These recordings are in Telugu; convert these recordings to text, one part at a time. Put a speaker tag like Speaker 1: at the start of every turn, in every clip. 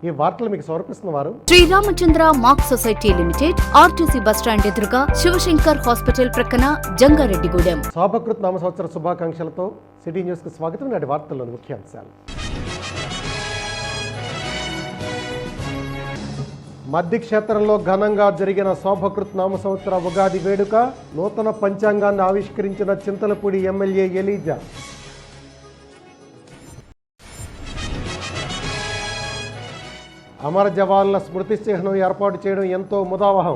Speaker 1: ఈ వార్తలు మీకు సమర్పిస్తున్న వారు
Speaker 2: Sriramachandra mark society limited, RTC bus stand ఎదురుగా, శివశంకర్ హాస్పిటల్ ప్రక్కన, జంగారెడ్డిగూడెం.
Speaker 1: శోభకృత్ నామ సంవత్సర శుభాకాంక్షలతో సిటీ న్యూస్ కు స్వాగతం. నాటి వార్తల్లోని ముఖ్యాంశాలు. మద్ది క్షేత్రంలో ఘనంగా జరిగిన శోభకృత్ నామ సంవత్సర ఉగాది వేడుక. నూతన పంచాంగాన్ని ఆవిష్కరించిన చింతలపూడి ఎమ్మెల్యే ఎలీజా. అమర జవాన్ల స్మృతి చిహ్నం ఏర్పాటు చేయడం ఎంతో ముదావహం.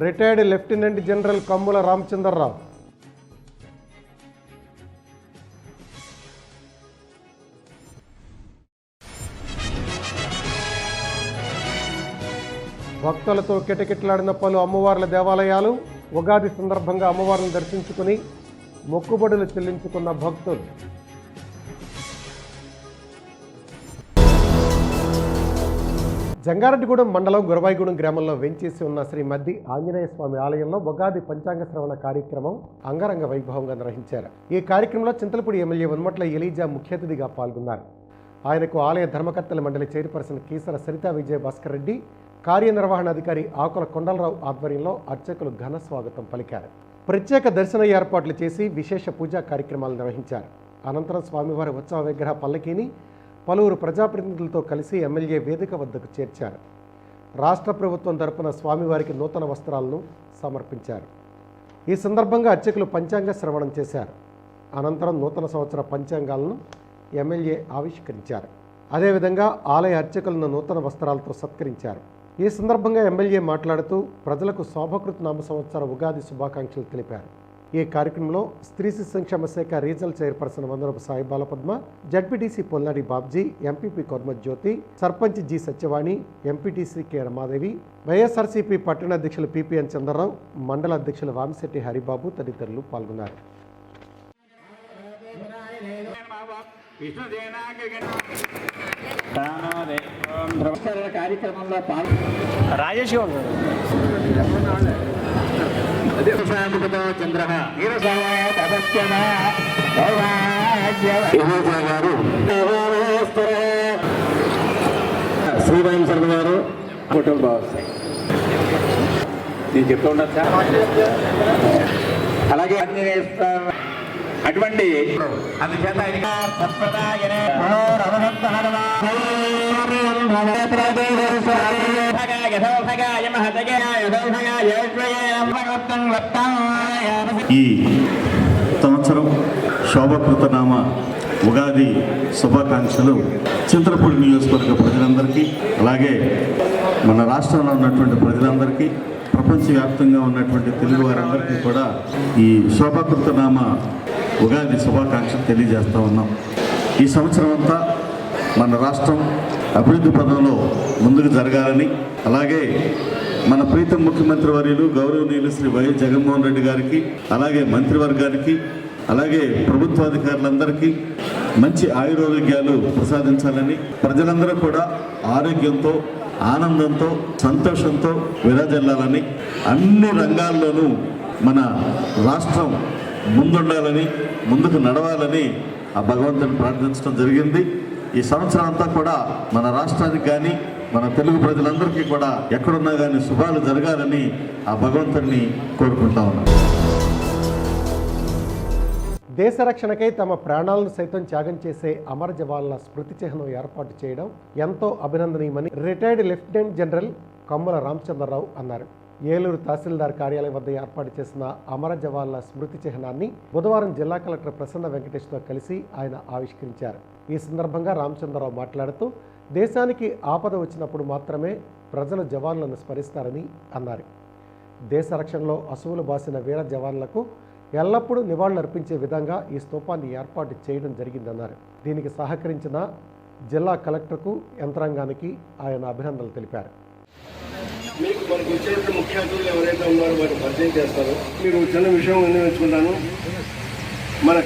Speaker 1: Retired lieutenant general Kammula Ramachandrarao. భక్తులతో కిటకిటలాడిన పలు అమ్మవార్ల దేవాలయాలు. ఉగాది సందర్భంగా అమ్మవారిని దర్శించుకుని మొక్కుబడులు చెల్లించుకున్న భక్తులు. జంగారెడ్డిగూడెం మండలం గురవాయిగూడెం గ్రామంలో వెంచేసి ఉన్న శ్రీ మద్ది ఆంజనేయ స్వామి ఆలయంలో ఉగాది పంచాంగ శ్రవణ కార్యక్రమం అంగరంగ వైభవంగా నిర్వహించారు. ఈ కార్యక్రమంలో చింతలపూడి ఎమ్మెల్యే వనమట్ల ఎలీజా ముఖ్య అతిథిగా పాల్గొన్నారు. ఆయనకు ఆలయ ధర్మకర్తల మండలి చైర్పర్సన్ కీసర సరితా విజయ భాస్కర్ రెడ్డి, కార్యనిర్వహణాధికారి ఆకుల కొండలరావు ఆధ్వర్యంలో అర్చకులు ఘన స్వాగతం పలికారు. ప్రత్యేక దర్శన ఏర్పాట్లు చేసి విశేష పూజా కార్యక్రమాలు నిర్వహించారు. అనంతరం స్వామివారి ఉత్సవ విగ్రహ పల్లకీని పలువురు ప్రజాప్రతినిధులతో కలిసి ఎమ్మెల్యే వేదిక వద్దకు చేర్చారు. రాష్ట్ర ప్రభుత్వం తరపున స్వామివారికి నూతన వస్త్రాలను సమర్పించారు. ఈ సందర్భంగా అర్చకులు పంచాంగ శ్రవణం చేశారు. అనంతరం నూతన సంవత్సర పంచాంగాలను ఎమ్మెల్యే ఆవిష్కరించారు. అదేవిధంగా ఆలయ అర్చకులను నూతన వస్త్రాలతో సత్కరించారు. ఈ సందర్భంగా ఎమ్మెల్యే మాట్లాడుతూ ప్రజలకు శోభకృత్ నామ సంవత్సర ఉగాది శుభాకాంక్షలు తెలిపారు. ఈ కార్యక్రమంలో స్త్రీ శిశు సంక్షేమ శాఖ regional chairperson Vandanapu Sai Balapadma, ZPTC Polnadi Babji, MPP Korma Jyothi, sarpanch G Satyavani, MPTC K Ramadevi, YSRCP పట్టణ అధ్యక్షులు పిపిఎన్ చంద్రరావు, మండల అధ్యక్షులు వామిశెట్టి హరిబాబు తదితరులు పాల్గొన్నారు.
Speaker 3: కార్యక్రమంలో
Speaker 4: రాజేష్
Speaker 3: శ్రీరామ్ శర్మ గారు ఫోటోలు బాగా వస్తాయి. నేను చెప్తూ ఉండదు సార్. అలాగే అటువంటి అందుచేత
Speaker 5: ఈ సంవత్సరం శోభకృత నామ ఉగాది శుభాకాంక్షలు చింతలపూడి నియోజకవర్గ ప్రజలందరికీ, అలాగే మన రాష్ట్రంలో ఉన్నటువంటి ప్రజలందరికీ, ప్రపంచవ్యాప్తంగా ఉన్నటువంటి తెలుగు వారందరికీ కూడా ఈ శోభకృత నామ ఉగాది శుభాకాంక్షలు తెలియజేస్తూ ఉన్నాం. ఈ సంవత్సరం అంతా మన రాష్ట్రం అభివృద్ధి పదంలో ముందుకు జరగాలని, అలాగే మన ప్రీతం ముఖ్యమంత్రి వర్యులు గౌరవనీయులు శ్రీ వైఎస్ జగన్మోహన్ రెడ్డి గారికి, అలాగే మంత్రివర్గానికి, అలాగే ప్రభుత్వాధికారులందరికీ మంచి ఆయురారోగ్యాలు ప్రసాదించాలని, ప్రజలందరూ కూడా ఆరోగ్యంతో, ఆనందంతో, సంతోషంతో విరాజిల్లాలని, అన్ని రంగాల్లోనూ మన రాష్ట్రం ముందుండాలని, ముందుకు నడవాలని ఆ భగవంతుని ప్రార్థించడం జరిగింది. ఈ సంవత్సరం అంతా కూడా మన రాష్ట్రానికి కానీ, మన తెలుగు ప్రజలందరికీ కూడా ఎక్కడున్నా కానీ శుభాలు జరగాలని ఆ భగవంతుని కోరుకుంటా ఉన్నాం.
Speaker 1: దేశ రక్షణకై తమ ప్రాణాలను సైతం త్యాగం చేసే అమర జవాన్ల స్మృతి చిహ్నం ఏర్పాటు చేయడం ఎంతో అభినందనీయమని retired lieutenant general Kammula Ramachandrarao అన్నారు. ఏలూరు తహసీల్దార్ కార్యాలయం వద్ద ఏర్పాటు చేసిన అమర జవాన్ల స్మృతి చిహ్నాన్ని బుధవారం జిల్లా కలెక్టర్ ప్రసన్న వెంకటేష్తో కలిసి ఆయన ఆవిష్కరించారు. ఈ సందర్భంగా రామచంద్రరావు మాట్లాడుతూ దేశానికి ఆపద వచ్చినప్పుడు మాత్రమే ప్రజలు జవాన్లను స్మరిస్తారని అన్నారు. దేశ రక్షణలో అసువులు బాసిన వీర జవాన్లకు ఎల్లప్పుడూ నివాళులర్పించే విధంగా ఈ స్తూపాన్ని ఏర్పాటు చేయడం జరిగిందన్నారు. దీనికి సహకరించిన జిల్లా కలెక్టర్కు, యంత్రాంగానికి ఆయన అభినందనలు తెలిపారు.
Speaker 6: మీకు మనకు వచ్చేటువంటి ముఖ్య అతిథులు ఎవరైతే ఉన్నారో వారిని పరిచయం చేస్తారు. మీరు చిన్న విషయం వినియోగించుకుంటాను. మన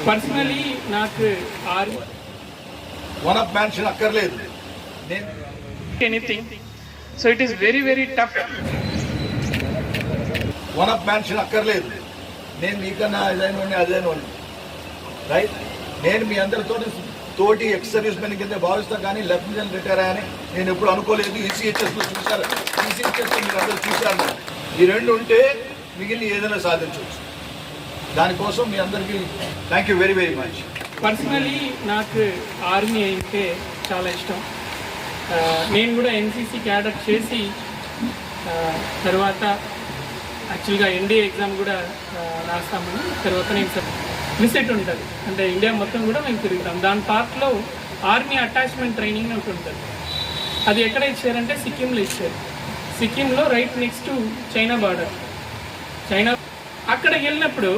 Speaker 4: పర్సనలీ నాకు
Speaker 6: వన్ ఆఫ్ మ్యాన్షన్ అక్కర్లేదు.
Speaker 4: Anything so it is very very tough.
Speaker 6: One of mansion అక్కర్లేదు. నేను మీకన్నా అదైన రైట్. నేను మీ అందరితో తోటి ఎక్స్ సర్వీస్ మెన్ కింద భావిస్తాను, కానీ లెఫ్టినెంట్ రిటైర్ అయ్యాని నేను ఎప్పుడు అనుకోలేదు. ఈసీహెచ్ఎస్లో చూశారు, ఈసీహెచ్ఎస్లో మీరు అందరూ చూశారు. ఈ రెండు ఉంటే మిగిలిన ఏదైనా సాధించవచ్చు. దానికోసం మీ అందరికీ thank you very very much.
Speaker 4: Personally నాకు ఆర్మీ అంటే చాలా ఇష్టం. నేను కూడా ఎన్సీసీ క్యాడర్ చేసి తర్వాత యాక్చువల్గా ఎన్డీఏ ఎగ్జామ్ కూడా రాస్తామని. తర్వాత నేను విజిట్ ఉంటుంది, అంటే ఇండియా మొత్తం కూడా మేము తిరుగుతాం. దాని పార్ట్లో ఆర్మీ అటాచ్మెంట్ ట్రైనింగ్ ఒకటి ఉంటుంది. అది ఎక్కడ ఇచ్చారంటే సిక్కింలో ఇచ్చారు. సిక్కింలో right next to China border. అక్కడికి వెళ్ళినప్పుడు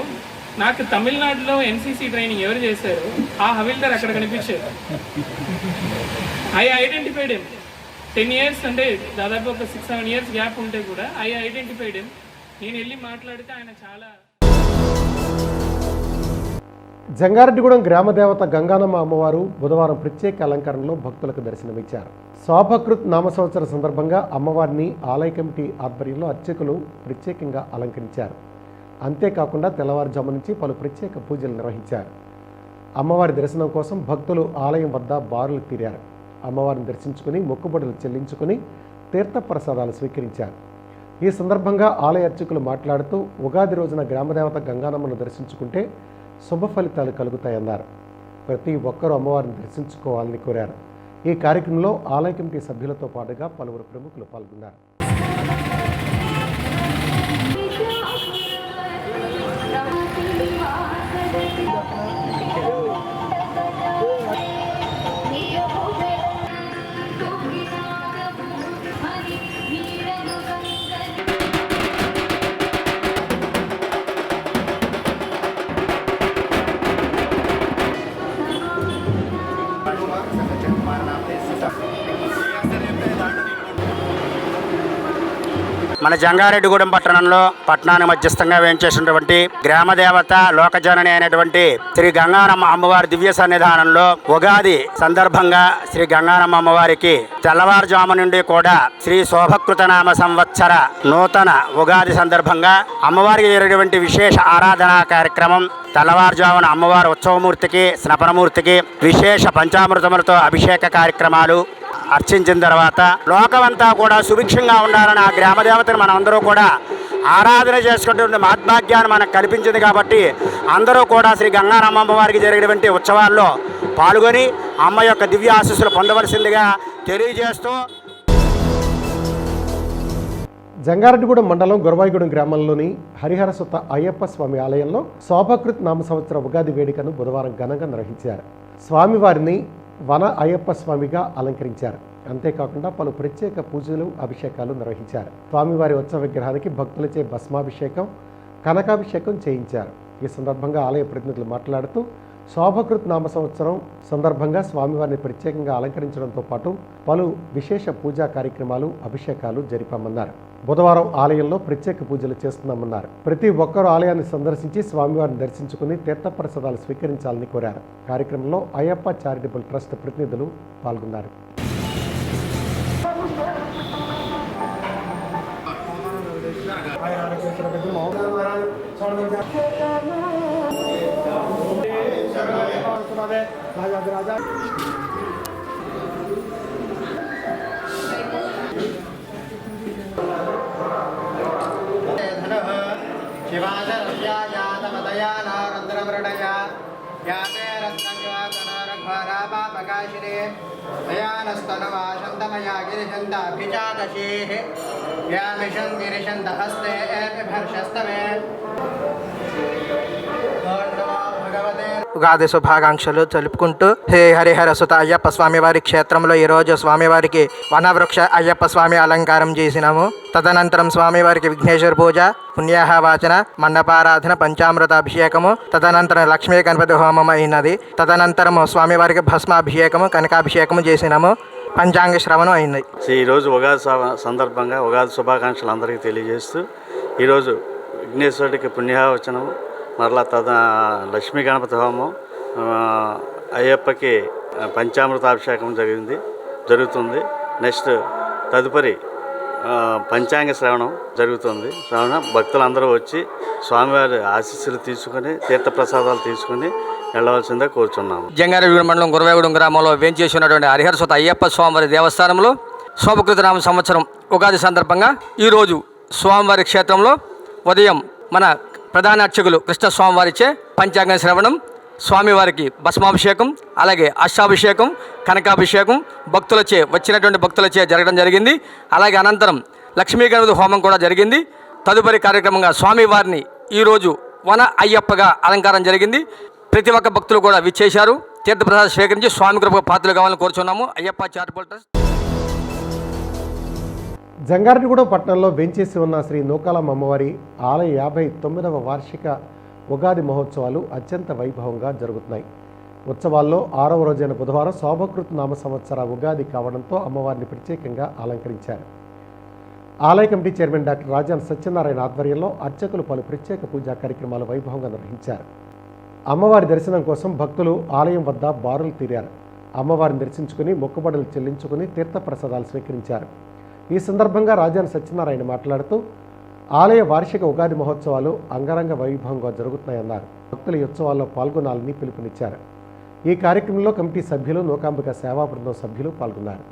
Speaker 4: నాకు తమిళనాడులో ఎన్సీసీ ట్రైనింగ్ ఎవరు చేశారు ఆ హవిల్దార్ అక్కడ కనిపించారు. I identified him. 10 years అంటే దాదాపు ఒక 6-7 years గ్యాప్ ఉంటే కూడా ఐ ఐడెంటిఫైడ్ హిమ్. నేను వెళ్ళి మాట్లాడితే ఆయన చాలా.
Speaker 1: జంగారెడ్డిగూడెం గ్రామదేవత గంగానమ్మ అమ్మవారు బుధవారం ప్రత్యేక అలంకరణలో భక్తులకు దర్శనమిచ్చారు. శోభకృత్ నామ సంవత్సరం సందర్భంగా అమ్మవారిని ఆలయ కమిటీ ఆధ్వర్యంలో అర్చకులు ప్రత్యేకంగా అలంకరించారు. అంతేకాకుండా తెల్లవారుజాము నుంచి పలు ప్రత్యేక పూజలు నిర్వహించారు. అమ్మవారి దర్శనం కోసం భక్తులు ఆలయం వద్ద బారులు తీరారు. అమ్మవారిని దర్శించుకుని మొక్కుబడులు చెల్లించుకుని తీర్థప్రసాదాలు స్వీకరించారు. ఈ సందర్భంగా ఆలయ అర్చకులు మాట్లాడుతూ ఉగాది రోజున గ్రామదేవత గంగానమ్మను దర్శించుకుంటే శుభ ఫలితాలు కలుగుతాయన్నారు. ప్రతి ఒక్కరూ అమ్మవారిని దర్శించుకోవాలని కోరారు. ఈ కార్యక్రమంలో ఆలయ కమిటీ సభ్యులతో పాటుగా పలువురు ప్రముఖులు పాల్గొన్నారు.
Speaker 7: మన జంగారెడ్డిగూడెం పట్టణంలో పట్టణానికి మధ్యస్థంగా వేయించేసినటువంటి గ్రామదేవత లోకజనని అయినటువంటి శ్రీ గంగానమ్మ అమ్మవారి దివ్య సన్నిధానంలో ఉగాది సందర్భంగా శ్రీ గంగానమ్మ అమ్మవారికి తెల్లవారుజాము నుండి కూడా శ్రీ శోభకృత నామ సంవత్సర నూతన ఉగాది సందర్భంగా అమ్మవారికి జరిగినటువంటి విశేష ఆరాధనా కార్యక్రమం. తెల్లవారుజామున అమ్మవారి ఉత్సవమూర్తికి స్నపనమూర్తికి విశేష పంచామృతములతో అభిషేక కార్యక్రమాలు అర్చించిన తర్వాత లోకమంతా కూడా సుభిక్షంగా ఉండాలని ఆ గ్రామదేవతను మనం అందరూ కూడా ఆరాధన చేసుకుంటున్న మహద్భాగ్యాన్ని మనకు కల్పించింది. కాబట్టి అందరూ కూడా శ్రీ గంగానమ్మ అమ్మవారికి జరిగినటువంటి ఉత్సవాల్లో పాల్గొని అమ్మ యొక్క దివ్య ఆశీస్సులు పొందవలసిందిగా తెలియజేస్తూ
Speaker 1: జంగారెడ్డిగూడెం మండలం గొరవాయిగూడెం గ్రామంలోని హరిహరసుత అయ్యప్ప స్వామి ఆలయంలో శోభకృత్ నామ సంవత్సర ఉగాది వేడుకను బుధవారం ఘనంగా నిర్వహించారు. స్వామివారిని వన అయ్యప్ప స్వామిగా అలంకరించారు. అంతేకాకుండా పలు ప్రత్యేక పూజలు అభిషేకాలు నిర్వహించారు. స్వామివారి ఉత్సవ విగ్రహానికి భక్తులచే భస్మాభిషేకం కనకాభిషేకం చేయించారు. ఈ సందర్భంగా ఆలయ ప్రతినిధులు మాట్లాడుతూ శోభకృత్ నామ సంవత్సరం సందర్భంగా స్వామివారిని ప్రత్యేకంగా అలంకరించడంతో పాటు పలు విశేష పూజా కార్యక్రమాలు అభిషేకాలు జరిపామన్నారు. బుధవారం ఆలయంలో ప్రత్యేక పూజలు చేస్తున్నామన్నారు. ప్రతి ఒక్కరూ ఆలయాన్ని సందర్శించి స్వామివారిని దర్శించుకుని తీర్థప్రసాదాలు స్వీకరించాలని కోరారు. కార్యక్రమంలో అయ్యప్ప చారిటబుల్ ట్రస్ట్ ప్రతినిధులు పాల్గొన్నారు.
Speaker 8: ఉగాది శుభాకాంక్షలు తెలుపుకుంటూ హే హరిహర సుత అయ్యప్ప స్వామివారి క్షేత్రంలో ఈరోజు స్వామివారికి వనవృక్ష అయ్యప్ప స్వామి అలంకారం చేసినాము. తదనంతరం స్వామివారికి విఘ్నేశ్వర పూజ, పుణ్యాహవాచన, మండపారాధన, పంచామృతాభిషేకము, తదనంతరం లక్ష్మీ గణపతి హోమం అయినది. తదనంతరము స్వామివారికి భస్మాభిషేకము, కనకాభిషేకము చేసినాము. పంచాంగ శ్రవణం అయింది.
Speaker 5: ఈరోజు ఉగాది సందర్భంగా ఉగాది శుభాకాంక్షలు అందరికీ తెలియజేస్తూ ఈరోజు విఘ్నేశ్వరుడికి పుణ్యావచనము, మరలా లక్ష్మీ గణపతి హోమం, అయ్యప్పకి పంచామృతాభిషేకం జరుగుతుంది. నెక్స్ట్ తదుపరి పంచాంగ శ్రవణం జరుగుతుంది. కావున భక్తులందరూ వచ్చి స్వామివారి ఆశీస్సులు తీసుకుని తీర్థప్రసాదాలు తీసుకుని వెళ్ళవలసిందే కోరుచున్నాము.
Speaker 9: జంగారెడ్డిగూడెం మండలం గురవేగూడెం గ్రామంలో వేంచేసి ఉన్నటువంటి హరిహర సుత అయ్యప్ప స్వామివారి దేవస్థానంలో శోభకృత నామ సంవత్సరం ఉగాది సందర్భంగా ఈరోజు స్వామివారి క్షేత్రంలో ఉదయం మన ప్రధాన అర్చకులు కృష్ణ స్వామివారిచే పంచాంగ శ్రవణం, స్వామివారికి భస్మాభిషేకం, అలాగే అష్టాభిషేకం, కనకాభిషేకం వచ్చినటువంటి భక్తులచే జరగడం జరిగింది. అలాగే అనంతరం లక్ష్మీ గణపతి హోమం కూడా జరిగింది. తదుపరి కార్యక్రమంగా స్వామివారిని ఈరోజు వన అయ్యప్పగా అలంకారం జరిగింది. ప్రతి ఒక్క భక్తులు కూడా విచ్చేశారు. తీర్థప్రసాదం స్వీకరించి స్వామి కృపకు పాత్రలు కావాలని కోరుచున్నాము. Ayyappa charitable trust.
Speaker 1: జంగారెడ్డిగూడెం పట్టణంలో వెంచేసి ఉన్న శ్రీ నూకాలమ్మ అమ్మవారి ఆలయ 59వ వార్షిక ఉగాది మహోత్సవాలు అత్యంత వైభవంగా జరుగుతున్నాయి. ఉత్సవాల్లో 6వ రోజైన బుధవారం శోభకృత నామ సంవత్సర ఉగాది కావడంతో అమ్మవారిని ప్రత్యేకంగా అలంకరించారు. ఆలయ committee chairman doctor Rajan Satyanarayana ఆధ్వర్యంలో అర్చకులు పలు ప్రత్యేక పూజా కార్యక్రమాలు వైభవంగా నిర్వహించారు. అమ్మవారి దర్శనం కోసం భక్తులు ఆలయం వద్ద బారులు తీరారు. అమ్మవారిని దర్శించుకుని మొక్కుబడులు చెల్లించుకుని తీర్థప్రసాదాలు స్వీకరించారు. ఈ సందర్భంగా రాజాన్ సత్యనారాయణ మాట్లాడుతూ ఆలయ వార్షిక ఉగాది మహోత్సవాలు అంగరంగ వైభవంగా జరుగుతున్నాయన్నారు. భక్తులు ఈ ఉత్సవాల్లో పాల్గొనాలని పిలుపునిచ్చారు. ఈ కార్యక్రమంలో కమిటీ సభ్యులు, నూకాంబిక సేవా బృందం సభ్యులు పాల్గొన్నారు.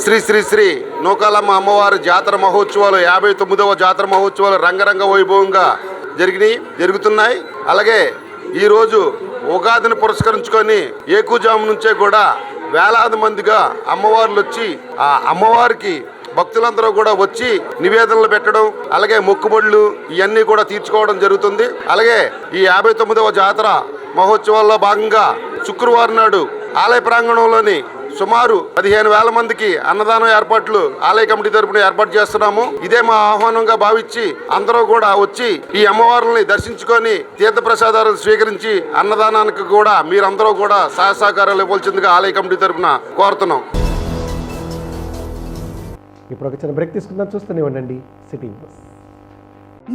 Speaker 10: శ్రీ శ్రీ శ్రీ నూకాలమ్మ అమ్మవారి జాతర మహోత్సవాలు 59వ జాతర మహోత్సవాలు రంగరంగ వైభవంగా జరుగుతున్నాయి. అలాగే ఈరోజు ఉగాదిని పురస్కరించుకొని ఏకుజాము నుంచే కూడా వేలాది మందిగా అమ్మవార్లు వచ్చి ఆ అమ్మవారికి భక్తులందరూ కూడా వచ్చి నివేదనలు పెట్టడం, అలాగే మొక్కుబడులు ఇవన్నీ కూడా తీర్చుకోవడం జరుగుతుంది. అలాగే ఈ 59వ జాతర మహోత్సవాల్లో భాగంగా శుక్రవారం నాడు ఆలయ ప్రాంగణంలోని సుమారు 15,000 మందికి అన్నదానం ఏర్పాట్లు ఆలయ కమిటీ తరపున ఏర్పాటు చేస్తున్నాము. ఇదే మా ఆహ్వానంగా భావించి అందరూ కూడా వచ్చి ఈ అమ్మవారిని దర్శించుకొని తీర్థప్రసాదాలు స్వీకరించి అన్నదానానికి కూడా మీరందరూ కూడా సహాయ సహకారాలు ఇవ్వాల్సిందిగా ఆలయ కమిటీ తరపున కోరుతున్నాం.
Speaker 1: ఇప్పుడు ఒక చిన్న బ్రేక్ తీసుకుందాం. చూస్తూనే ఉండండి సిటీ న్యూస్.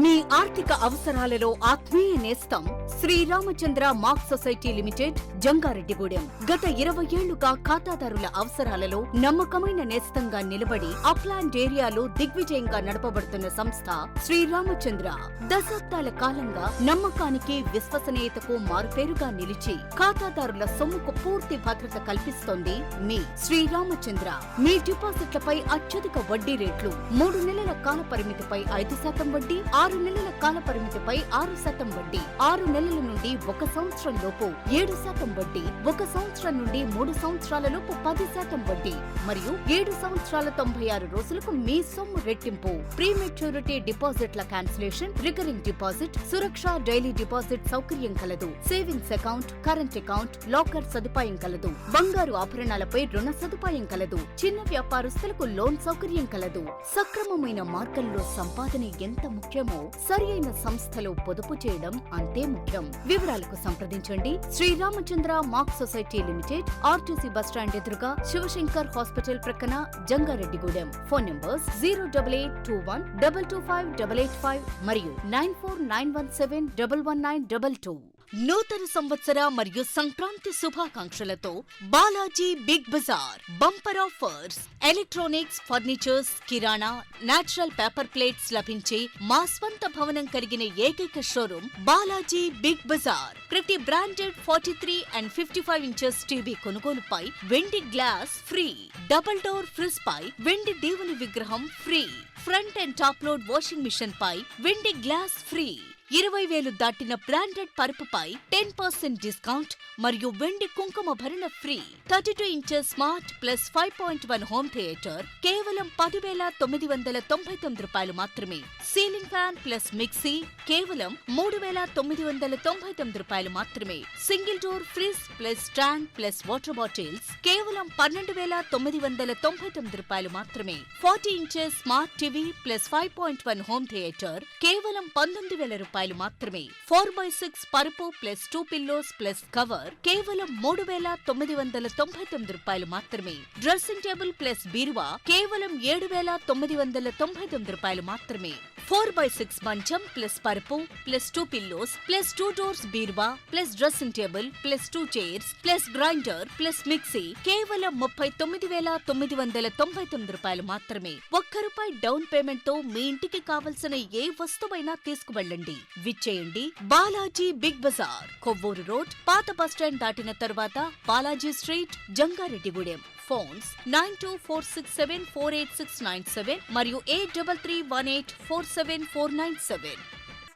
Speaker 2: మీ ఆర్థిక అవసరాలలో ఆత్మీయ నేస్తం Sriramachandra mark society limited Jangareddygudem. గత 20 ఏళ్లుగా ఖాతాదారుల అవసరాలలో నమ్మకమైన నేస్తంగా నిలబడి అప్లాండ్ ఏరియాలో దిగ్విజయంగా నడపబడుతున్న సంస్థ శ్రీరామచంద్ర. దశాబ్దాల కాలంగా నమ్మకానికి, విశ్వసనీయతకు మారుపేరుగా నిలిచి ఖాతాదారుల సొమ్ముకు పూర్తి భద్రత కల్పిస్తోంది మీ శ్రీరామచంద్ర. మీ డిపాజిట్లపై అత్యధిక వడ్డీ రేట్లు, 3 నెలల కాల పరిమితిపై 5% వడ్డీ, 6 నెలల కాల పరిమితిపై 6% వడ్డీ, 6 నెలల నుండి 1 సంవత్సరం లోపు 7% వడ్డీ, 1 సంవత్సరం నుండి 3 సంవత్సరాల లోపు 10% వడ్డీ మరియు 7 సంవత్సరాల 96 రోజులకు మీ సొమ్ము రెట్టింపు. ప్రీ మెచ్యూరిటీ డిపాజిట్ల క్యాన్సిలేషన్, రికరింగ్ డిపాజిట్, సురక్ష డైలీ డిపాజిట్ సౌకర్యం కలదు. Savings account, current account, locker సదుపాయం కలదు. బంగారు ఆభరణాలపై రుణ సదుపాయం కలదు. చిన్న వ్యాపారస్తులకు లోన్ సౌకర్యం కలదు. సక్రమమైన మార్గంలో సంపాదన ఎంత ముఖ్యమో సరియైన సంస్థలో పొదుపు చేయడం అంతే ముఖ్యం. వివరాలకు సంప్రదించండి. Sriramachandra mark society limited, RTC bus stand ఎదురుగా, శివశంకర్ హాస్పిటల్ ప్రక్కన, జంగారెడ్డిగూడెం. ఫోన్ నంబర్స్ 08821 225 885 మరియు 94917 11922. నూతన సంవత్సర మరియు సంక్రాంతి శుభాకాంక్షలతో Balaji big bazaar bumper offers. Electronics, furnitures, కిరాణా, నేచురల్ పేపర్ ప్లేట్స్ లభించే మా స్వంత భవనం కలిగిన ఏకైక షోరూమ్ బాలాజీ బిగ్ బజార్. ప్రతి బ్రాండెడ్ 43 and 55 ఇంచెస్ టీవీ కొనుగోలుపై వెండి glass free. Double door fridge పై వెండి దేవుని విగ్రహం free. Front and top load washing machine పై వెండి గ్లాస్ ఫ్రీ. 20,000 దాటిన బ్రాండెడ్ పరుపుపై 10% డిస్కౌంట్ మరియు వెండి కుంకుమ భరణ free. 32 inches smart plus 5.1 home theatre కేవలం 10,999 రూపాయలు మాత్రమే. సీలింగ్ ఫ్యాన్ ప్లస్ మిక్సీ కేవలం 3,999 రూపాయలు మాత్రమే. Single door fridge plus stand plus water bottles కేవలం 12,999 రూపాయలు మాత్రమే. 40 inches smart TV plus 5.1 home theatre కేవలం 19,000 రూపాయలు మాత్రమే. 4x6 పరుపు ప్లస్ 2 పిల్లోస్ ప్లస్ కవర్ కేవలం 3,999 రూపాయలు మాత్రమే. డ్రెస్సింగ్ టేబుల్ ప్లస్ బీరువా కేవలం 7,999 రూపాయలు మాత్రమే. 4x6 మంచం ప్లస్ పరుపు ప్లస్ 2 పిల్లోస్ ప్లస్ 2 డోర్స్ బీరువా plus dressing table plus 2 chairs plus grinder plus mixie కేవలం 39,999 రూపాయలు మాత్రమే. ₹1 డౌన్ పేమెంట్ తో మీ ఇంటికి కావలసిన ఏ వస్తువైనా తీసుకువెళ్ళండి. విచ్చేయండి బాలాజీ బిగ్ బజార్, కొవ్వూరు రోడ్, పాత బస్టాండ్ దాటిన తరువాత బాలాజీ స్ట్రీట్, జంగారెడ్డిగూడెం. ఫోన్స్ 9246748697 మరియు 8331847497.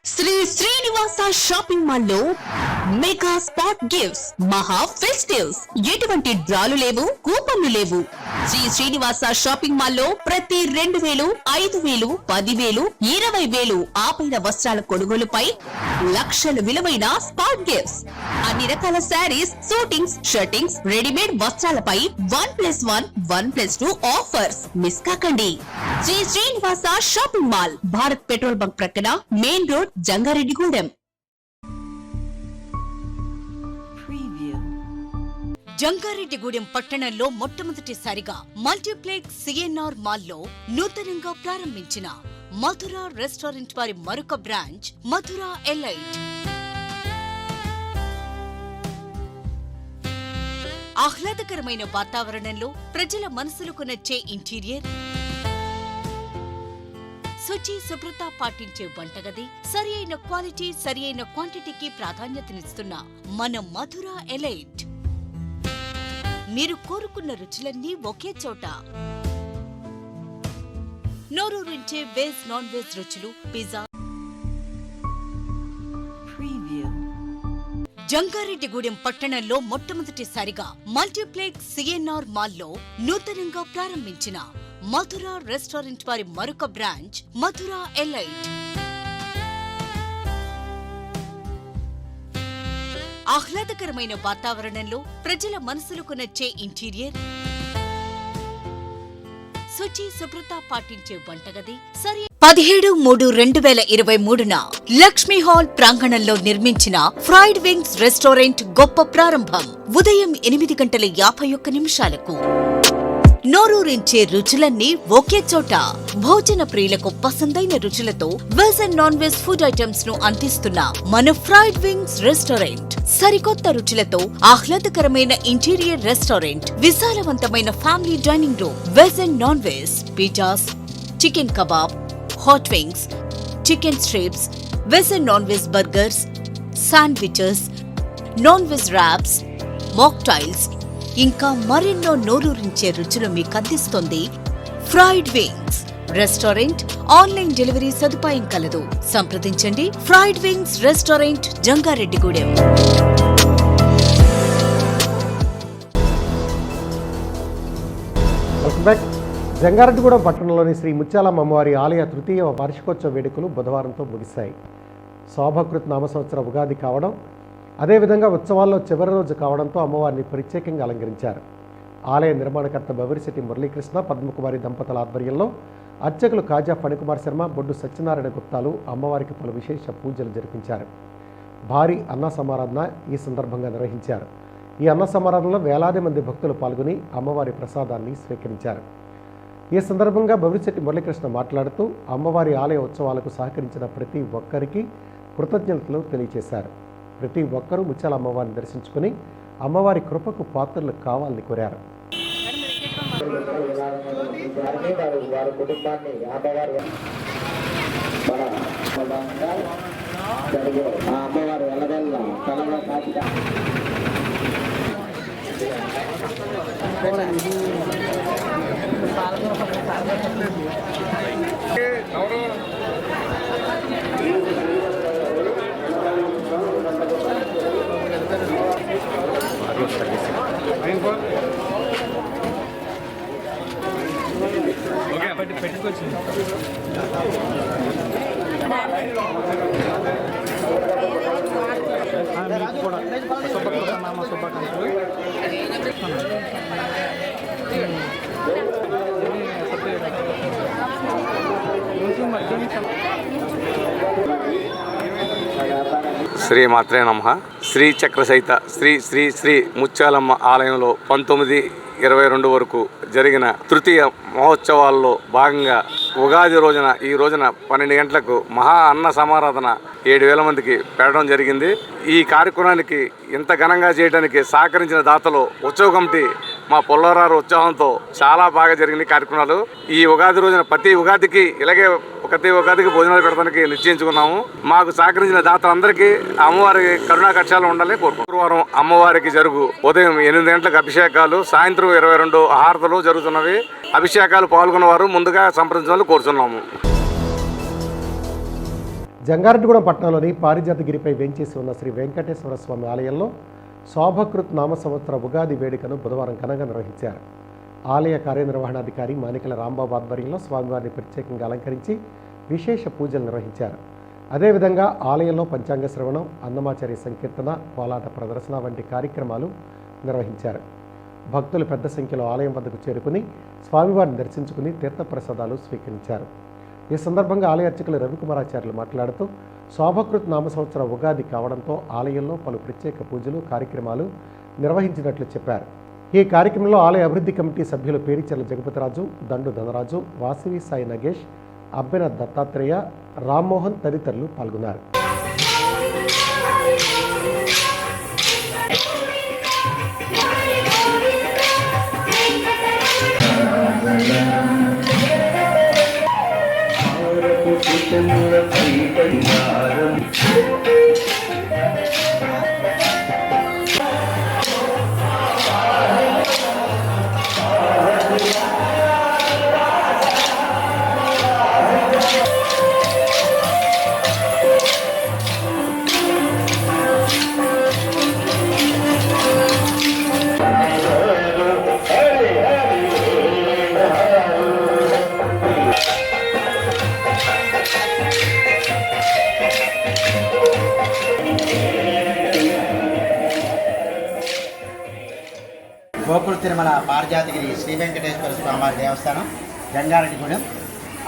Speaker 11: శ్రీ శ్రీనివాస షాపింగ్ మాల్ లో మెగా స్పాట్ గిఫ్ట్స్, మహా ఫెస్టివ్స్. ఎటువంటి డ్రాలు లేవు, కూపన్లు లేవు. శ్రీ శ్రీనివాస షాపింగ్ మాల్ లో ప్రతి 2,000, 5,000, 10,000, 20,000 ఆపైన వస్త్రాల కొనుగోలుపై లక్షల విలువైన స్పాట్ గిఫ్ట్స్. అన్ని రకాల శారీస్, సూటింగ్స్, షర్టింగ్స్, రెడీమేడ్ వస్త్రాలపై 1+1, 1+2 ఆఫర్స్. మిస్ కాకండి. Sri Srinivasa shopping mall, Bharat petrol bunk ప్రక్కన, మెయిన్ రోడ్, జంగారెడ్డిగూడెం.
Speaker 2: జంగారెడ్డిగూడెం పట్టణంలో మొట్టమొదటిసారిగా మల్టీప్లెక్స్ సిఎన్ఆర్ మాల్లో నూతనంగా ప్రారంభించిన మధురా రెస్టారెంట్ వారి మరొక బ్రాంచ్ మధురా ఎలైట్. ఆహ్లాదకరమైన వాతావరణంలో ప్రజల మనసులకు నచ్చే ఇంటీరియర్, శుచి శుభ్రత పాటించే వంటగది, సరి అయిన క్వాలిటీ, సరి అయిన క్వాంటిటీకి ప్రాధాన్యతనిస్తున్న మన మధురా ఎలైట్. మీరు కోరుకున్న రుచులన్నీ ఒకే చోట. నోరూరించే వెజ్, నాన్ వెజ్ రుచులు, పిజ్జా. జంగారెడ్డిగూడెం పట్టణంలో మొట్టమొదటిసారిగా మల్టీప్లెక్స్ సిఎన్ఆర్ మాల్లో నూతనంగా ప్రారంభించిన మధురా రెస్టారెంట్ వారి మరొక బ్రాంచ్ మధురా ఎలైట్. ఆహ్లాదకరమైన వాతావరణంలో ప్రజల మనసులకు నచ్చే ఇంటీరియర్, శుచి శుభ్రత పాటించే వంటగది, సరి 17/3/2023న లక్ష్మీ హాల్ ప్రాంగణంలో నిర్మించిన ఫ్రైడ్ వింగ్స్ రెస్టారెంట్ గొప్ప ప్రారంభం. ఉదయం 8:51 నోరూరించే రుచులన్నీ ఒకే చోట. భోజన ప్రియులకు పసందైన రుచులతో veg and non veg food items ను అందిస్తున్న మన ఫ్రైడ్ వింగ్స్ రెస్టారెంట్. సరికొత్త రుచులతో ఆహ్లాదకరమైన ఇంటీరియర్ రెస్టారెంట్, విశాలవంతమైన family dining room, veg and non veg, pizzas, chicken kebab, hot wings, chicken strips, veg and non veg burgers, sandwiches, non veg wraps, mocktails, ఇంకా మరెన్నో నోరూరించే రుచులు మీకు అందిస్తోంది fried wings restaurant. Online delivery సదుపాయం కలదు. సంప్రదించండి fried wings restaurant, Jangareddygudem.
Speaker 1: Welcome back. Jangareddygudem పట్టణంలోని శ్రీ ముత్యాలమ్మ అమ్మవారి ఆలయ తృతీయ వార్షికోత్సవ వేడుకలు బుధవారంతో ముగిశాయి. శోభకృత్ నామ సంవత్సర ఉగాది కావడం, అదేవిధంగా ఉత్సవాల్లో చివరి రోజు కావడంతో అమ్మవారిని ప్రత్యేకంగా అలంకరించారు. ఆలయ నిర్మాణకర్త బవిరిశెట్టి మురళీకృష్ణ, పద్మకుమారి దంపతుల ఆధ్వర్యంలో అర్చకులు కాజా ఫణికుమార్ శర్మ, బొడ్డు సత్యనారాయణ గుప్తాలు అమ్మవారికి పలు విశేష పూజలు జరిపించారు. భారీ అన్న సమారాధన ఈ సందర్భంగా నిర్వహించారు. ఈ అన్న సమారాధనలో వేలాది మంది భక్తులు పాల్గొని అమ్మవారి ప్రసాదాన్ని స్వీకరించారు. ఈ సందర్భంగా బవిరిశెట్టి మురళీకృష్ణ మాట్లాడుతూ అమ్మవారి ఆలయ ఉత్సవాలకు సహకరించిన ప్రతి ఒక్కరికి కృతజ్ఞతలు తెలియజేశారు. ప్రతి ఒక్కరూ ముత్యాల అమ్మవారిని దర్శించుకుని అమ్మవారి కృపకు పాత్రలు కావాలని కోరారు.
Speaker 4: పెట్టుకొచ్చింది. మీకు కూడా నామ శుభాకాంక్షలు.
Speaker 12: శ్రీ మాత్రే నమః. శ్రీ చక్ర సహిత శ్రీ శ్రీ శ్రీ ముత్యాలమ్మ ఆలయంలో 19-22 వరకు జరిగిన తృతీయ మహోత్సవాల్లో భాగంగా ఉగాది రోజున ఈ రోజున 12 గంటలకు మహా అన్న సమారాధన 7,000 మందికి పెట్టడం జరిగింది. ఈ కార్యక్రమానికి ఇంత ఘనంగా చేయడానికి సహకరించిన దాతలు ఉత్సవ కమిటీ మా పొల్లరారు ఉత్సాహంతో చాలా బాగా జరిగిన కార్యక్రమాలు. ఈ ఉగాది రోజున ప్రతి ఉగాదికి ఇలాగే భోజనాలు పెట్టడానికి నిశ్చయించుకున్నాము. మాకు సహకరించిన దాతలందరికీ అమ్మవారి కరుణా కటాక్షాలు ఉండాలని కోరుకుంటున్నాం. శుక్రవారం అమ్మవారికి జరుగు ఉదయం 8 గంటలకు అభిషేకాలు, సాయంత్రం 22 హారతులు జరుగుతున్నవి. అభిషేకాలు పాల్గొన్న వారు ముందుగా సంప్రదించాలని కోరుతున్నాము.
Speaker 1: జంగారెడ్డిగూడెం పట్టణంలోని పారిజాతగిరిపై వేంచేసి ఉన్న శ్రీ వెంకటేశ్వర స్వామి ఆలయంలో శోభకృత్ నామ సంవత్సర ఉగాది వేడుకను బుధవారం ఘనంగా నిర్వహించారు. ఆలయ కార్యనిర్వహణాధికారి మానికల రాంబాబు ఆధ్వర్యంలో స్వామివారిని ప్రత్యేకంగా అలంకరించి విశేష పూజలు నిర్వహించారు. అదేవిధంగా ఆలయంలో పంచాంగ శ్రవణం, అన్నమాచార్య సంకీర్తన, కోలాట ప్రదర్శన వంటి కార్యక్రమాలు నిర్వహించారు. భక్తులు పెద్ద సంఖ్యలో ఆలయం వద్దకు చేరుకుని స్వామివారిని దర్శించుకుని తీర్థప్రసాదాలు స్వీకరించారు. ఈ సందర్భంగా ఆలయ అర్చకులు రవికుమారాచార్యులు మాట్లాడుతూ శోభకృత్ నామ సంవత్సర ఉగాది కావడంతో ఆలయంలో పలు ప్రత్యేక పూజలు, కార్యక్రమాలు నిర్వహించినట్లు చెప్పారు. ఈ కార్యక్రమంలో ఆలయ అభివృద్ధి కమిటీ సభ్యులు పేరిచెర్ల జగపతిరాజు, దండు ధనరాజు, వాసవి సాయి నగేష్, అబ్బెన దత్తాత్రేయ, రామ్మోహన్ తదితరులు పాల్గొన్నారు.
Speaker 7: గోకుల తిరుమల పారిజాతగిరి శ్రీ వెంకటేశ్వర స్వామివారి దేవస్థానం జంగారెడ్డిగూడెం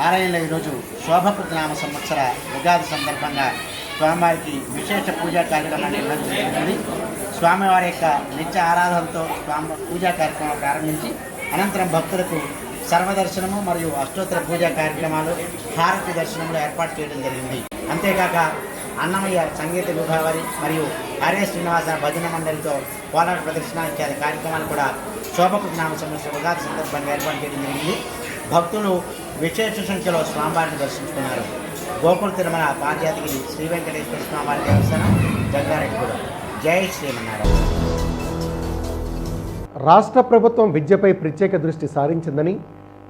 Speaker 7: ఆలయంలో ఈరోజు శోభకృత నామ సంవత్సర ఉగాది సందర్భంగా స్వామివారికి విశేష పూజా కార్యక్రమాన్ని నిర్వహించబడింది. స్వామివారి యొక్క నిత్య ఆరాధనతో పూజా కార్యక్రమం ప్రారంభించి అనంతరం భక్తులకు సర్వదర్శనము మరియు అష్టోత్తర పూజా కార్యక్రమాలు, హారతి దర్శనములు ఏర్పాటు చేయడం జరిగింది. అంతేకాక అన్నమయ్య సంగీత విభావరి మరియు ఆర్య శ్రీనివాస భజన మండలితో కోలాట ప్రదర్శన ఇత్యాది కార్యక్రమాలు కూడా శోభకృత నామ సంవత్సర ఉగాది సందర్భంగా ఏర్పాటు చేయడం జరిగింది. భక్తులు విశేష సంఖ్యలో స్వామివారిని దర్శించుకున్నారు. గోకుల తిరుమల పారిజాతగిరి శ్రీ వెంకటేశ్వర స్వామివారి దేవస్థానం జంగారెడ్డిగూడెం. జై శ్రీమన్నారాయణ.
Speaker 1: రాష్ట్ర ప్రభుత్వం విద్యపై ప్రత్యేక దృష్టి సారించిందని,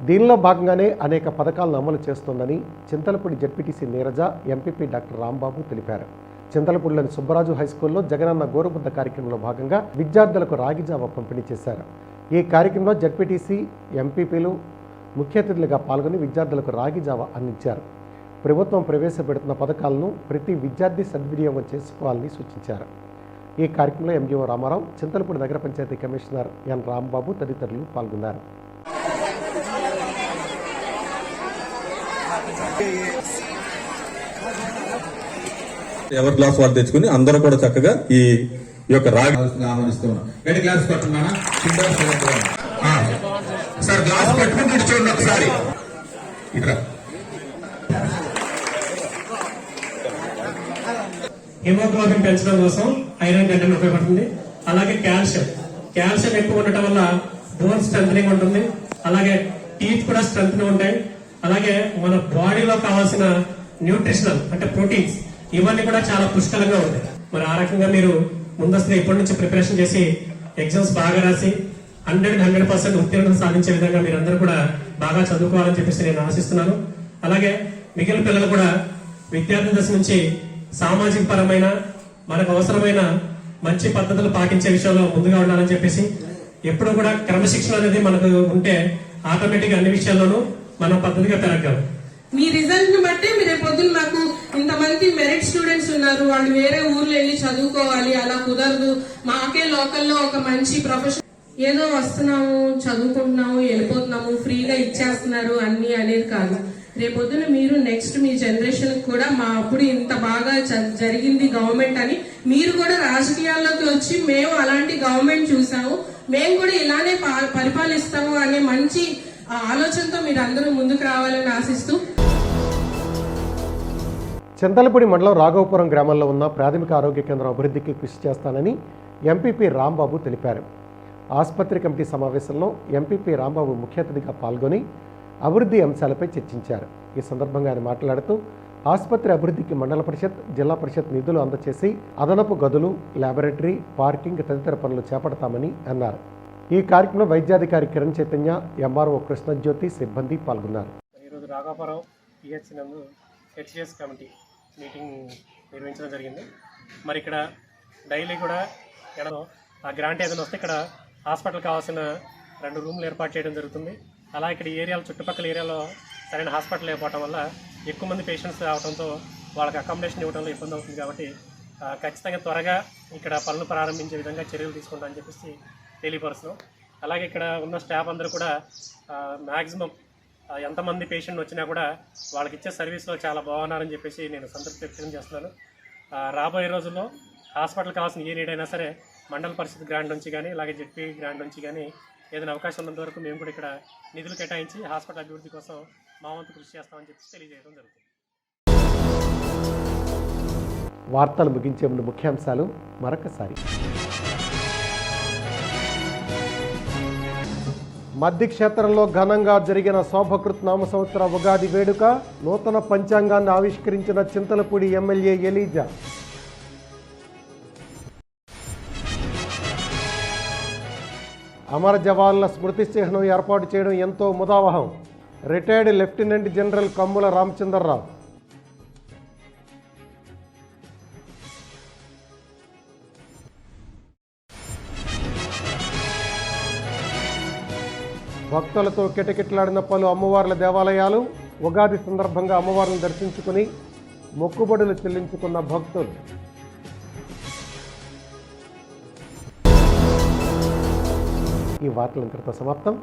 Speaker 1: దీనిలో భాగంగానే అనేక పథకాలను అమలు చేస్తోందని Chintalapudi ZPTC Neeraja, MPP doctor Rambabu తెలిపారు. చింతలపూడిలోని సుబ్బరాజు హైస్కూల్లో జగనన్న గోరుముద్ద కార్యక్రమంలో భాగంగా విద్యార్థులకు రాగిజావ పంపిణీ చేశారు. ఈ కార్యక్రమంలో జెడ్పీటీసీ, ఎంపీపీలు ముఖ్య అతిథులుగా పాల్గొని విద్యార్థులకు రాగిజావ అందించారు. ప్రభుత్వం ప్రవేశపెడుతున్న పథకాలను ప్రతి విద్యార్థి సద్వినియోగం చేసుకోవాలని సూచించారు. ఈ కార్యక్రమంలో ఎంజీఓ రామారావు, చింతలపూడి నగర పంచాయతీ కమిషనర్ ఎన్ రాంబాబు తదితరులు పాల్గొన్నారు.
Speaker 13: ఎవరి క్లాస్ వారు తెచ్చుకుని అందరూ కూడా చక్కగా ఈ యొక్క రాగి ఆహ్వానిస్తున్నాం. Class పట్టుకున్నానా sir? గ్లాస్ పట్టుకుని చూడండి ఒకసారి. ఇక్కడ
Speaker 4: హిమోగ్లోబిన్ పెంచడం కోసం ఐరన్ కంటెంట్ ఉపయోగపడుతుంది. అలాగే కాల్షియం ఎక్కువ ఉండటం వల్ల బోన్ స్ట్రెంథనింగ్ ఉంటుంది. అలాగే టీత్ కూడా స్ట్రెంత్ ఉంటాయి. అలాగే మన బాడీలో కావాల్సిన న్యూట్రిషనల్ అంటే ప్రోటీన్స్ ఇవన్నీ కూడా చాలా పుష్కలంగా ఉంటాయి. మరి ఆ రకంగా మీరు ముందస్తుగా ఇప్పటి నుంచి ప్రిపరేషన్ చేసి ఎగ్జామ్స్ బాగా రాసి 100% ఉత్తీర్ణత సాధించే విధంగా మీరందరూ కూడా బాగా చదువుకోవాలని చెప్పేసి నేను ఆశిస్తున్నాను. అలాగే మిగిలిన పిల్లలు కూడా విద్యార్థి దశ నుంచి సామాజిక పరమైన మనకు అవసరమైన మంచి పద్ధతులు పాటించే విషయంలో ముందుగా ఉండాలని చెప్పేసి, ఎప్పుడు కూడా క్రమశిక్షణ అనేది మనకు ఉంటే ఆటోమేటిక్ అన్ని విషయాల్లోనూ మనం పద్ధతిగా పెరగలం.
Speaker 14: మీ రిజల్ట్ ని బట్టి మీరు పొద్దున్న నాకు ఇంతమంది మెరిట్ స్టూడెంట్స్ ఉన్నారు, వాళ్ళు వేరే ఊర్లో వెళ్ళి చదువుకోవాలి, అలా కుదరదు, మాకే లోకల్లో ఒక మంచి ప్రొఫెషన్, ఏదో వస్తున్నాము చదువుకుంటున్నాము వెళ్ళిపోతున్నాము ఫ్రీగా ఇచ్చేస్తున్నారు అన్ని అనేది కాదు. రేపొద్దున మీరు నెక్స్ట్ మీ జనరేషన్ కూడా మా అప్పుడు ఇంత బాగా జరిగింది గవర్నమెంట్ అని మీరు కూడా రాజకీయాల్లోకి వచ్చి మేము అలాంటి గవర్నమెంట్ చూసాము, మేము కూడా ఇలానే పరిపాలిస్తాము అనే మంచి ఆలోచనతో మీరు అందరూ ముందుకు రావాలని ఆశిస్తూ.
Speaker 1: చింతలపూడి మండలం రాఘవపురం గ్రామంలో ఉన్న ప్రాథమిక ఆరోగ్య కేంద్రం అభివృద్ధికి కృషి చేస్తానని ఎంపీపీ రాంబాబు తెలిపారు. ఆసుపత్రి కమిటీ సమావేశంలో ఎంపీపీ రాంబాబు ముఖ్య అతిథిగా పాల్గొని అభివృద్ధి అంశాలపై చర్చించారు. ఈ సందర్భంగా ఆయన మాట్లాడుతూ ఆసుపత్రి అభివృద్ధికి మండల పరిషత్, జిల్లా పరిషత్ నిధులు అందచేసి అదనపు గదులు, ల్యాబొరేటరీ, పార్కింగ్ తదితర పనులు చేపడతామని అన్నారు. ఈ కార్యక్రమంలో వైద్యాధికారి కిరణ్ చైతన్య, ఎంఆర్ఓ కృష్ణజ్యోతి సిబ్బంది పాల్గొన్నారు.
Speaker 4: ఈరోజు రాఘవపురం పిహెచ్ నందు హెచ్సిఎస్ కమిటీ మీటింగ్ నిర్వహించడం జరిగింది. మరి ఇక్కడ డైలీ కూడా ఆ గ్రాంట్ ఏదైనా వస్తే ఇక్కడ హాస్పిటల్ కావాల్సిన 2 రూమ్లు ఏర్పాటు చేయడం జరుగుతుంది. అలా ఇక్కడ ఏరియాలో చుట్టుపక్కల ఏరియాలో సరైన హాస్పిటల్ లేకపోవడం వల్ల ఎక్కువ మంది పేషెంట్స్ రావడంతో వాళ్ళకి అకామిడేషన్ ఇవ్వడంలో ఇబ్బంది అవుతుంది. కాబట్టి ఖచ్చితంగా త్వరగా ఇక్కడ పనులు ప్రారంభించే విధంగా చర్యలు తీసుకుంటామని చెప్పేసి తెలియపరుస్తున్నాం. అలాగే ఇక్కడ ఉన్న స్టాఫ్ అందరూ కూడా మ్యాక్సిమం ఎంతమంది పేషెంట్ వచ్చినా కూడా వాళ్ళకి ఇచ్చే సర్వీస్లో చాలా బాగున్నారని చెప్పేసి నేను సంతృప్తి వ్యక్తం చేస్తున్నాను. రాబోయే రోజుల్లో హాస్పిటల్ కావాల్సిన ఏ నీడ్ అయినా సరే మండల పరిషత్ గ్రాంట్ నుంచి కానీ అలాగే జెడ్పీ గ్రాంట్ నుంచి కానీ ఏదైనా అవకాశం ఉన్నంత వరకు మేము కూడా ఇక్కడ నిధులు కేటాయించి హాస్పిటల్ అభివృద్ధి కోసం మా వంతు కృషి చేస్తామని చెప్పి తెలియజేయడం జరుగుతుంది.
Speaker 1: వార్తలు ముగించే ముందు ముఖ్యాంశాలు మరొకసారి. మద్ది క్షేత్రంలో ఘనంగా జరిగిన శోభకృత్ నామ సంవత్సర ఉగాది వేడుక, నూతన పంచాంగాన్ని ఆవిష్కరించిన చింతలపూడి ఎమ్మెల్యే ఎలీజా. అమర జవాన్ల స్మృతి చిహ్నం ఏర్పాటు చేయడం ఎంతో ముదావహం. Retired lieutenant general Kammula Ramachandrarao. భక్తులతో కిటకిటలాడిన పలు అమ్మవార్ల దేవాలయాలు. ఉగాది సందర్భంగా అమ్మవార్లను దర్శించుకుని మొక్కుబడులు చెల్లించుకున్న భక్తులు. ఈ వార్తలు ఇంతటితో సమాప్తం.